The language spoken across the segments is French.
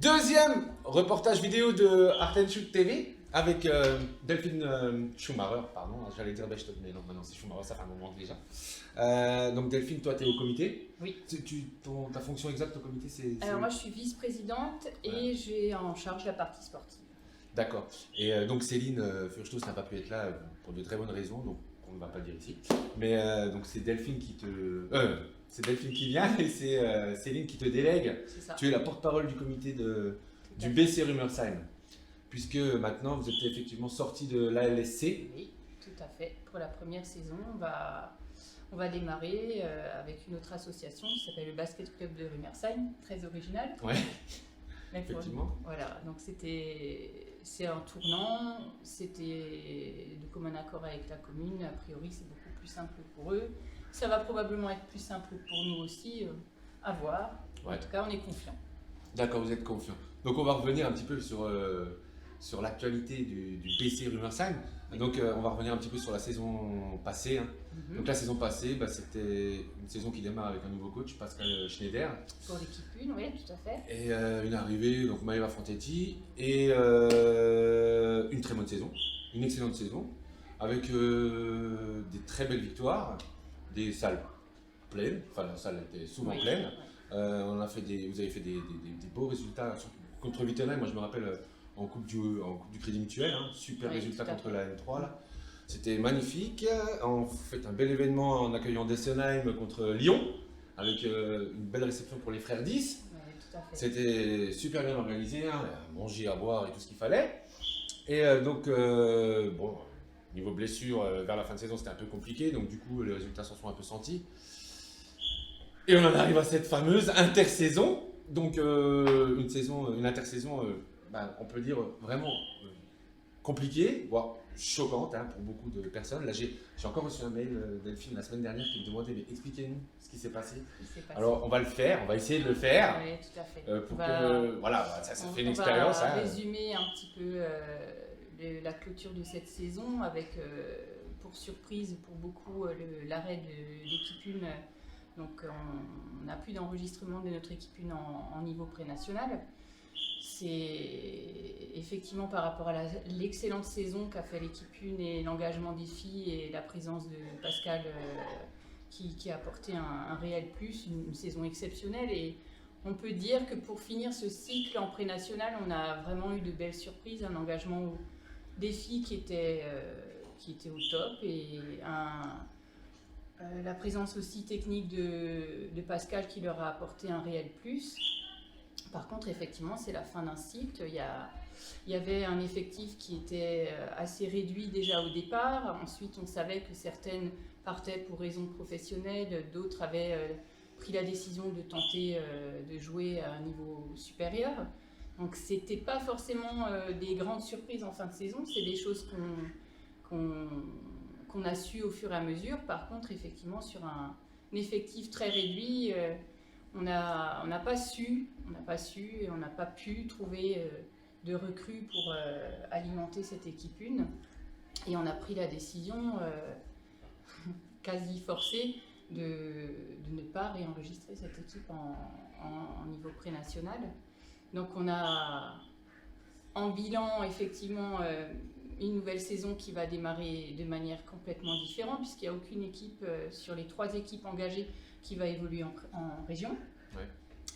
Deuxième reportage vidéo de Art and Shoot TV avec Delphine Schumacher, pardon, j'allais dire Bechtel, mais non, maintenant c'est Schumacher, ça fait un moment déjà. Donc Delphine, toi tu es au comité. Oui. Ta fonction exacte au comité c'est... Alors moi je suis vice-présidente et j'ai en charge la partie sportive. D'accord. Et donc Céline Furchtos n'a pas pu être là pour de très bonnes raisons, donc on ne va pas le dire ici. Mais donc c'est Delphine qui te... c'est Delphine qui vient et c'est Céline qui te délègue. C'est ça. Tu es la porte-parole du comité du BC Rumersheim. Puisque maintenant vous êtes effectivement sorti de l'ALSC. Oui, tout à fait. Pour la première saison, on va démarrer avec une autre association qui s'appelle le Basket Club de Rumersheim, très original. Ouais, Mais effectivement. Voilà, donc c'est un tournant, c'était de commun accord avec la commune. A priori, c'est beaucoup plus simple pour eux. Ça va probablement être plus simple pour nous aussi, à voir. Ouais. En tout cas, on est confiants. D'accord, vous êtes confiant. Donc on va revenir un petit peu sur l'actualité du BC Rumersheim. Donc on va revenir un petit peu sur la saison passée. Donc la saison passée, c'était une saison qui démarre avec un nouveau coach, Pascal Schneider. Pour l'équipe 1, oui, tout à fait. Et une arrivée, donc Maëva Fantetti, et une très bonne saison, une excellente saison, avec des très belles victoires, des salles pleines, enfin la salle était souvent Oui. pleine. Oui. Vous avez fait des beaux résultats contre Wittenheim. Moi je me rappelle en coupe du Crédit Mutuel, super Oui, résultat tout à contre fait. la M3 là. C'était magnifique. On fait un bel événement en accueillant Dessenheim contre Lyon, avec une belle réception pour les frères 10. Oui, tout à fait. C'était super bien organisé, à manger, à boire et tout ce qu'il fallait. Et bon, niveau blessure, vers la fin de saison c'était un peu compliqué, donc du coup les résultats s'en sont un peu sentis. Et on en arrive à cette fameuse intersaison, donc une intersaison, on peut dire vraiment compliquée, voire choquante pour beaucoup de personnes. Là j'ai encore reçu un mail Delphine la semaine dernière qui me demandait mais expliquez-nous ce qui s'est passé. Alors on va le faire, on va essayer de le faire. Oui, tout à fait. Pour que voilà, ça fait une expérience. On va résumer un petit peu la clôture de cette saison avec, pour surprise pour beaucoup, l'arrêt de l'équipe 1. Donc on n'a plus d'enregistrement de notre équipe 1 en niveau pré-national. C'est effectivement par rapport à l'excellente saison qu'a fait l'équipe 1 et l'engagement des filles et la présence de Pascal qui a apporté un réel plus, une saison exceptionnelle. Et on peut dire que pour finir ce cycle en pré-national, on a vraiment eu de belles surprises, un engagement des filles qui était au top et la présence aussi technique de Pascal qui leur a apporté un réel plus. Par contre, effectivement, c'est la fin d'un cycle. Il y avait un effectif qui était assez réduit déjà au départ. Ensuite, on savait que certaines partaient pour raisons professionnelles, d'autres avaient pris la décision de tenter de jouer à un niveau supérieur. Donc, c'était pas forcément des grandes surprises en fin de saison. C'est des choses qu'on a su au fur et à mesure. Par contre, effectivement, sur un effectif très réduit, on n'a pas su et on n'a pas pu trouver de recrues pour alimenter cette équipe 1. Et on a pris la décision quasi forcée de ne pas réenregistrer cette équipe en niveau pré-national. Donc on a en bilan effectivement une nouvelle saison qui va démarrer de manière complètement différente puisqu'il n'y a aucune équipe sur les 3 équipes engagées qui va évoluer en région. Ouais.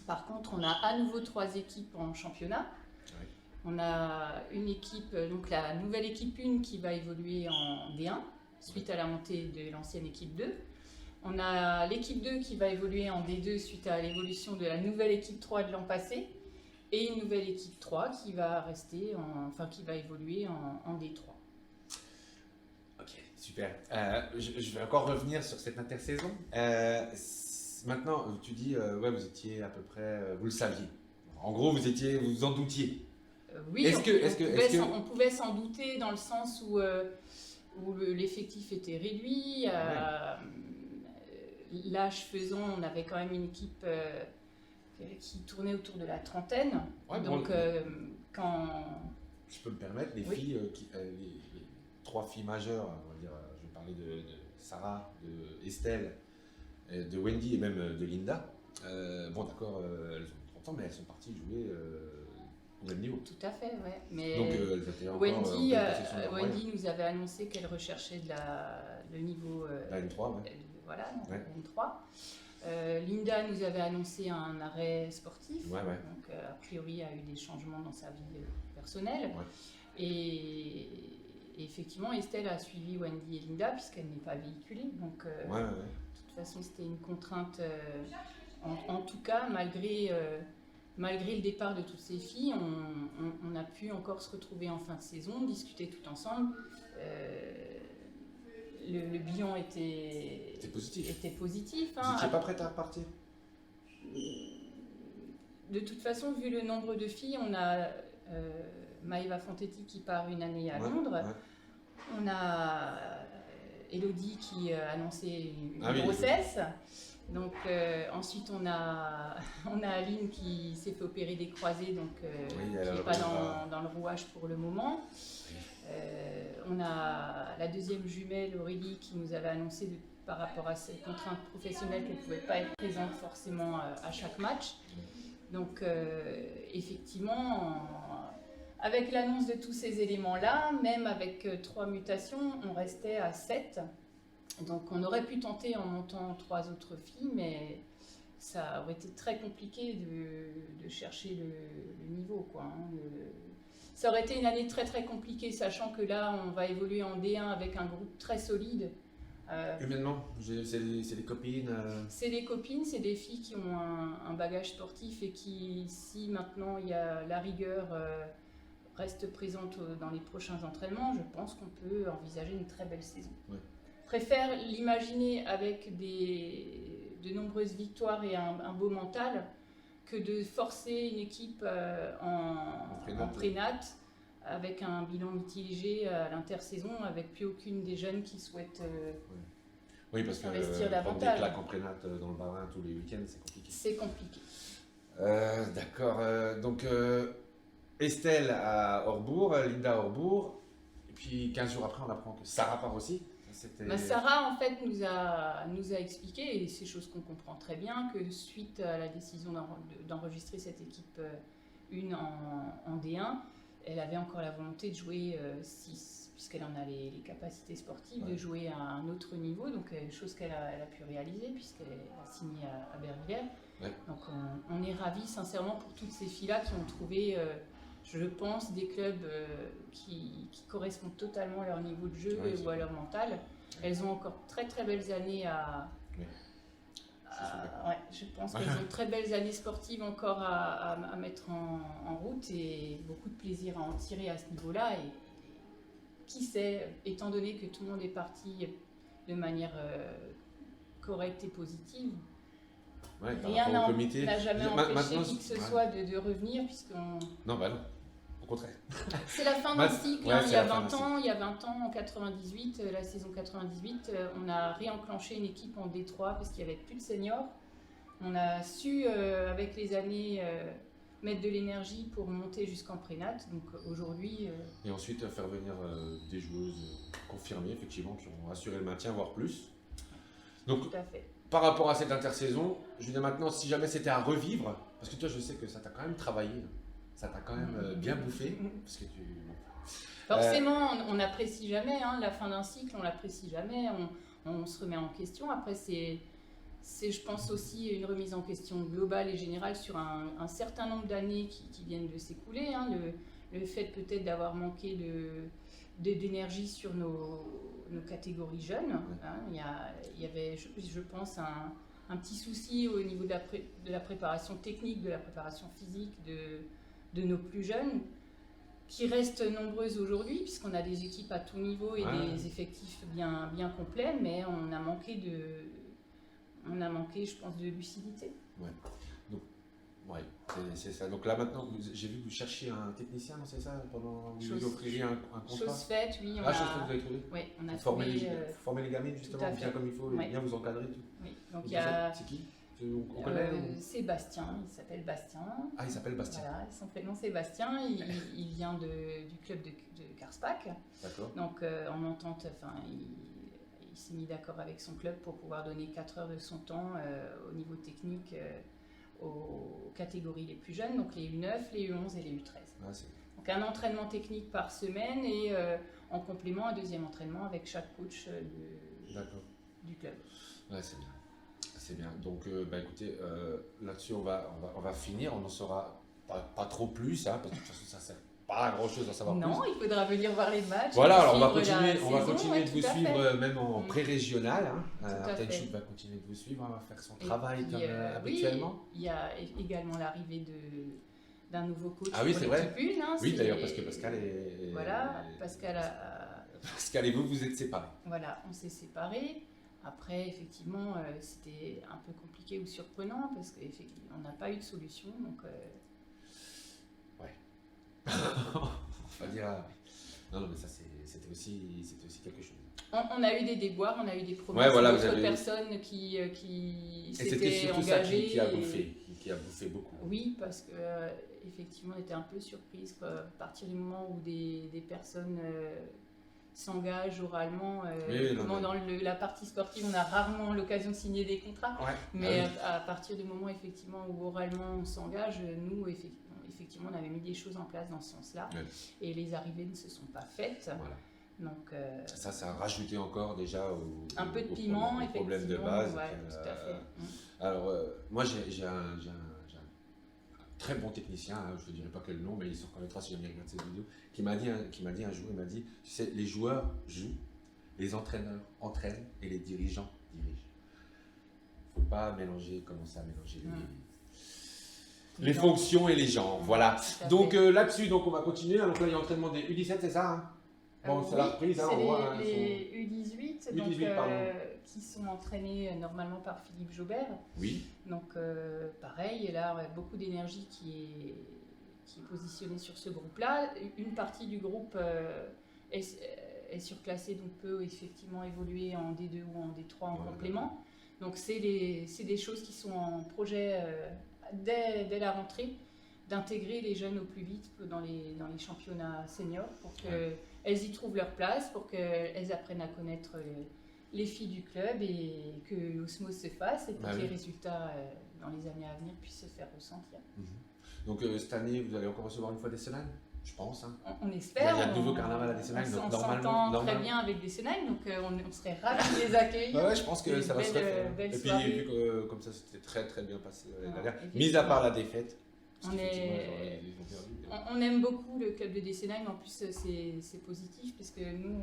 Par contre, on a à nouveau 3 équipes en championnat. Ouais. On a une équipe, donc la nouvelle équipe 1 qui va évoluer en D1 suite à la montée de l'ancienne équipe 2. On a l'équipe 2 qui va évoluer en D2 suite à l'évolution de la nouvelle équipe 3 de l'an passé. Et une nouvelle équipe 3 qui va qui va évoluer en D3. Ok, super. Je vais encore revenir sur cette intersaison. Maintenant, tu dis, vous étiez à peu près, vous le saviez. En gros, vous en doutiez. Oui, on pouvait s'en douter dans le sens où l'effectif était réduit. L'âge faisant, on avait quand même une équipe qui tournait autour de la trentaine. Ouais, donc, quand... Je peux me permettre, les filles, les 3 filles majeures, on va dire, je vais parler de Sarah, de Estelle, de Wendy et même de Linda. Bon, d'accord, elles ont 30 ans, mais elles sont parties jouer au même niveau. Tout à fait, ouais. Mais Donc, elles étaient encore Wendy, en pleine possession de leur moyenne. Wendy nous avait annoncé qu'elle recherchait le niveau La N3, ouais. voilà, Ouais. N3. Linda nous avait annoncé un arrêt sportif, Ouais, ouais. donc a priori a eu des changements dans sa vie personnelle. Ouais. Et effectivement, Estelle a suivi Wendy et Linda puisqu'elle n'est pas véhiculée. Donc, Ouais, ouais. de toute façon, c'était une contrainte. En tout cas, malgré le départ de toutes ces filles, on a pu encore se retrouver en fin de saison, discuter tout ensemble. Le bilan était positif. Vous n'étiez pas prête à repartir? De toute façon, vu le nombre de filles, on a Maëva Fantetti qui part une année à Londres. Ouais. On a Elodie qui a annoncé une grossesse. Donc ensuite on a Aline qui s'est fait opérer des croisés, donc qui n'est pas dans le rouage pour le moment. On a la deuxième jumelle Aurélie qui nous avait annoncé par rapport à ses contraintes professionnelles qu'elle ne pouvait pas être présente forcément à chaque match. Donc effectivement, avec l'annonce de tous ces éléments-là, même avec 3 mutations, on restait à 7. Donc on aurait pu tenter en montant 3 autres filles, mais ça aurait été très compliqué de chercher le niveau, quoi, hein. Ça aurait été une année très très compliquée, sachant que là on va évoluer en D1 avec un groupe très solide. Humainement, c'est des copines C'est des copines, c'est des filles qui ont un bagage sportif et qui, si maintenant il y a la rigueur, reste présente dans les prochains entraînements, je pense qu'on peut envisager une très belle saison. Ouais. Préfère l'imaginer avec de nombreuses victoires et un beau mental que de forcer une équipe en prénat avec un bilan mitigé à l'intersaison, avec plus aucune des jeunes qui souhaitent oui, parce investir que davantage. prendre des claques en prénat dans le Bas-Rhin tous les week-ends, c'est compliqué. C'est compliqué. D'accord. Donc Estelle à Orbourg, Linda à Orbourg, et puis 15 jours après on apprend que Sarah part aussi. Sarah en fait nous a expliqué, et c'est chose qu'on comprend très bien, que suite à la décision d'enregistrer cette équipe 1 en D1, elle avait encore la volonté de jouer 6, puisqu'elle en a les capacités sportives, de jouer à un autre niveau, donc chose qu'elle a pu réaliser puisqu'elle a signé à Bervillers. Ouais. Donc on est ravis sincèrement pour toutes ces filles-là qui ont trouvé, je pense, des clubs qui correspondent totalement à leur niveau de jeu ou à leur mental. Elles ont encore très très belles années je pense qu'elles ont très belles années sportives encore à mettre en route et beaucoup de plaisir à en tirer à ce niveau-là. Et qui sait, étant donné que tout le monde est parti de manière correcte et positive, rien n'a jamais empêché qui que ce soit de revenir, puisqu'on... Non, bah non. Au contraire. C'est la fin d'un cycle. Il y a 20 ans, en 98, la saison 98, on a réenclenché une équipe en D3 parce qu'il n'y avait plus de seniors. On a su, avec les années, mettre de l'énergie pour monter jusqu'en prénat. Donc aujourd'hui... Et ensuite, faire venir des joueuses confirmées, effectivement, qui ont assuré le maintien, voire plus. Donc, tout à fait. Par rapport à cette intersaison, je veux dire maintenant, si jamais c'était à revivre, parce que toi, je sais que ça t'a quand même travaillé. Ça t'a quand même bien bouffé, parce que forcément, on n'apprécie jamais, hein, la fin d'un cycle, on l'apprécie jamais, on se remet en question. Après, c'est, je pense aussi, une remise en question globale et générale sur un certain nombre d'années qui viennent de s'écouler. Hein, le fait peut-être d'avoir manqué d'énergie sur nos catégories jeunes. Hein, il y avait, je pense, un petit souci au niveau de la préparation technique, de la préparation physique, de nos plus jeunes, qui restent nombreuses aujourd'hui, puisqu'on a des équipes à tout niveau et des effectifs bien complets, mais on a manqué, je pense, de lucidité. Ouais. Donc, c'est ça. Donc là maintenant, j'ai vu que vous cherchiez un technicien, c'est ça, pendant vous lui offririez un contrat. Chose faite, oui. Chose faite, vous avez trouvé. Oui, on a former les gamines justement, bien comme il faut, bien vous encadrer. Tout. Oui. Donc c'est qui? On connaît c'est Bastien, il s'appelle Bastien. Ah, il s'appelle Bastien. Voilà, son prénom c'est Bastien, il vient du club de Karlsbach. D'accord. Donc en entente, il s'est mis d'accord avec son club pour pouvoir donner 4 heures de son temps au niveau technique aux catégories les plus jeunes, donc les U9, les U11 et les U13. Ouais, c'est Donc un entraînement technique par semaine et en complément un deuxième entraînement avec chaque coach d'accord. du club. Ouais, c'est bien. C'est bien. Donc, écoutez, là-dessus, on va finir. On n'en saura pas trop plus, hein, parce que de toute façon, ça ne sert pas à grand-chose d'en savoir plus. Non, il faudra venir voir les matchs. Voilà, alors on va suivre la continuer saison, de vous tout à suivre fait. même en pré-régional. Hein. Tout à Arten fait. Chute va continuer de vous suivre, on va faire son Et travail puis, comme oui, habituellement. il y a également l'arrivée d'un nouveau coach Ah oui, pour c'est vrai. l'équipe 1. Hein, Oui, d'ailleurs, parce que Pascal Voilà, Pascal et vous êtes séparés. Voilà, on s'est séparés. Après, effectivement, c'était un peu compliqué ou surprenant parce qu'on n'a pas eu de solution. Donc, On va dire, non, mais ça, c'était aussi quelque chose. on a eu des déboires, on a eu des Ouais, promesses voilà, d'autres personnes qui Et c'était s'étaient surtout ça engagées. qui a bouffé beaucoup. Oui, parce que effectivement, on était un peu surprise quoi, à partir du moment où des personnes s'engagent oralement. Dans la partie sportive, on a rarement l'occasion de signer des contrats. Ouais. Mais Ah oui. à partir du moment effectivement où oralement on s'engage, nous effectivement on avait mis des choses en place dans ce sens-là. Ouais. Et les arrivées ne se sont pas faites. Voilà. Donc, Ça a rajouté encore déjà un peu de piment, au problème de effectivement. base. Ouais, tout à fait. Alors, moi, j'ai un très bon technicien, hein, je ne te dirai pas quel nom, mais il se reconnaîtra si jamais il regarde cette vidéo, qui m'a dit un jour, il m'a dit, tu sais, les joueurs jouent, les entraîneurs entraînent et les dirigeants dirigent. Il ne faut pas commencer à mélanger les fonctions et les genres. Voilà. Donc là-dessus, on va continuer. Donc là, il y a l'entraînement des U17, c'est ça hein. Bon, c'est la reprise, hein, c'est on voit. les U18, donc, U18 qui sont entraînés normalement par Philippe Jaubert. Oui. Donc pareil, et là beaucoup d'énergie qui est positionnée sur ce groupe-là. Une partie du groupe est surclassée, donc peut effectivement évoluer en D2 ou en D3 en complément. Donc c'est des choses qui sont en projet dès la rentrée, d'intégrer les jeunes au plus vite dans les championnats seniors pour qu'elles y trouvent leur place, pour qu'elles apprennent à connaître les filles du club et que l'osmose se fasse et pour que les résultats dans les années à venir puissent se faire ressentir. Donc cette année, vous allez encore recevoir une fois des Senheim, je pense. Hein. On espère. Il y a de nouveau carnaval à Dessenheim, on normalement. s'entend très bien avec Dessenheim, donc on serait ravis de les accueillir. Ouais, je pense que ça va se refaire. Et puis vu que comme ça c'était très très bien passé l'année dernière, mis à part la défaite. On aime beaucoup le club de Dessenheim, en plus c'est positif puisque nous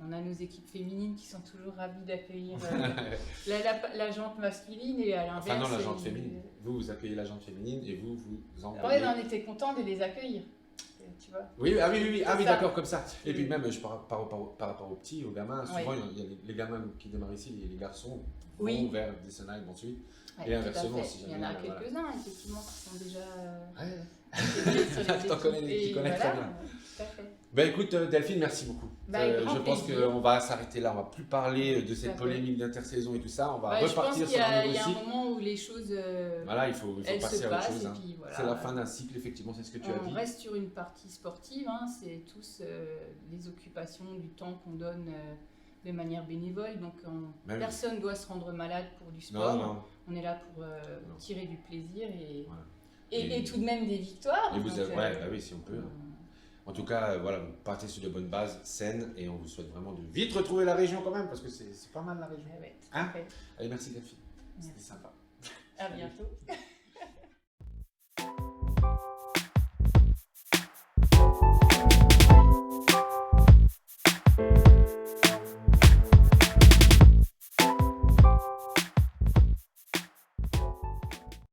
on a nos équipes féminines qui sont toujours ravies d'accueillir la jante masculine et à l'inverse. Enfin non, la jante féminine. Vous accueillez la jante féminine et vous envoyez. Ouais, on était contents de les accueillir. Tu vois. Oui, d'accord, comme ça. Et puis même, par rapport aux petits, aux gamins, souvent il y a les gamins qui démarrent ici, les garçons vont vers Dessenheim ensuite. Ouais, et inversement, si jamais. Il y en a quelques-uns, effectivement, qui sont déjà. Tu connais très bien. Tout à fait. Ben écoute Delphine, merci beaucoup. Je pense qu'on va s'arrêter là, on va plus parler de cette polémique d'intersaison et tout ça, on va repartir sur un nouveau cycle. Il y a un moment où les choses voilà, il faut passer à autre chose. Hein. Voilà, c'est la fin d'un cycle, effectivement, c'est ce que tu as dit. On reste sur une partie sportive, hein, c'est tous les occupations, du temps qu'on donne de manière bénévole, donc personne ne doit se rendre malade pour du sport. Non. On est là pour tirer du plaisir et tout de même des victoires. Et vous avez, oui, si on peut. En tout cas, voilà, vous partez sur de bonnes bases saines et on vous souhaite vraiment de vite retrouver la région quand même parce que c'est pas mal la région. Ouais, hein Allez, merci Delphine. C'était sympa. À bientôt.